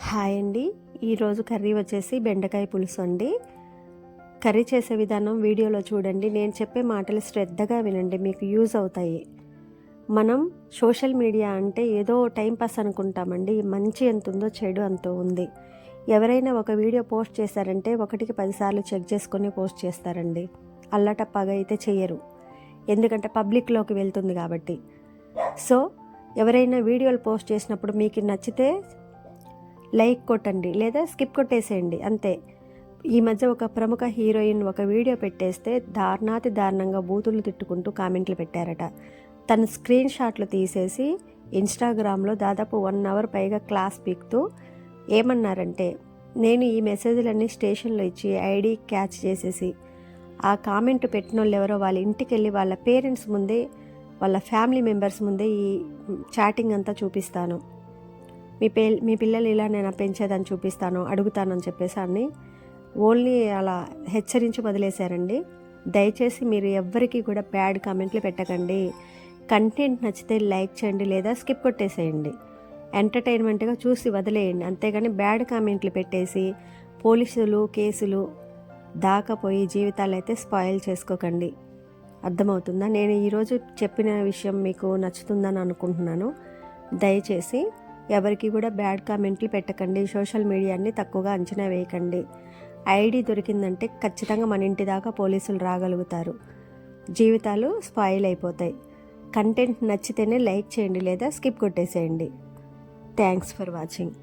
Hi అండి. ఈరోజు curry వచ్చేసి బెండకాయ పులుసు అండి. కర్రీ చేసే విధానం వీడియోలో చూడండి. నేను చెప్పే మాటలు శ్రద్ధగా వినండి, మీకు యూజ్ అవుతాయి. మనం సోషల్ మీడియా అంటే ఏదో టైంపాస్ అనుకుంటామండి. మంచి ఎంత ఉందో చెడు అంత ఉంది. ఎవరైనా ఒక వీడియో పోస్ట్ చేశారంటే 1కి 10 సార్లు చెక్ చేసుకొని పోస్ట్ చేస్తారండి. అల్లటప్పగా అయితే చెయ్యరు, ఎందుకంటే పబ్లిక్లోకి వెళ్తుంది కాబట్టి. సో ఎవరైనా వీడియోలు పోస్ట్ చేసినప్పుడు మీకు నచ్చితే లైక్ కొట్టండి, లేదా స్కిప్ కొట్టేసేయండి, అంతే. ఈ మధ్య ఒక ప్రముఖ హీరోయిన్ ఒక వీడియో పెట్టేస్తే దారుణంగా బూతులు తిట్టుకుంటూ కామెంట్లు పెట్టారట. తన స్క్రీన్ షాట్లు తీసేసి ఇన్స్టాగ్రామ్లో దాదాపు 1 అవర్ పైగా క్లాస్ పీక్తూ ఏమన్నారంటే, నేను ఈ మెసేజ్లన్నీ స్టేషన్లో ఇచ్చి ఐడి క్యాచ్ చేసేసి ఆ కామెంట్ పెట్టిన వాళ్ళు ఎవరో వాళ్ళ ఇంటికి వెళ్ళి వాళ్ళ పేరెంట్స్ ముందే, వాళ్ళ ఫ్యామిలీ మెంబర్స్ ముందే ఈ చాటింగ్ అంతా చూపిస్తాను, మీ పిల్లలు ఇలా నేను పెంచేదని చూపిస్తాను, అడుగుతానని చెప్పేసి అని ఓన్లీ అలా హెచ్చరించి వదిలేశారండి. దయచేసి మీరు ఎవ్వరికీ కూడా బ్యాడ్ కామెంట్లు పెట్టకండి. కంటెంట్ నచ్చితే లైక్ చేయండి, లేదా స్కిప్ కొట్టేసేయండి. ఎంటర్టైన్మెంట్గా చూసి వదిలేయండి, అంతేగాని బ్యాడ్ కామెంట్లు పెట్టేసి పోలీసులు కేసులు దాకపోయి జీవితాలు అయితే స్పాయిల్ చేసుకోకండి. అర్థమవుతుందా? నేను ఈరోజు చెప్పిన విషయం మీకు నచ్చుతుందని అనుకుంటున్నాను. దయచేసి ఎవరికి కూడా బ్యాడ్ కామెంట్లు పెట్టకండి. సోషల్ మీడియాని తక్కువగా అంచనా వేయకండి. ఐడి దొరికిందంటే ఖచ్చితంగా మన ఇంటి దాకా పోలీసులు రాగలుగుతారు. జీవితాలు స్పాయిల్ అయిపోతాయి. కంటెంట్ నచ్చితేనే లైక్ చేయండి, లేదా స్కిప్ కొట్టేసేయండి. Thanks for watching.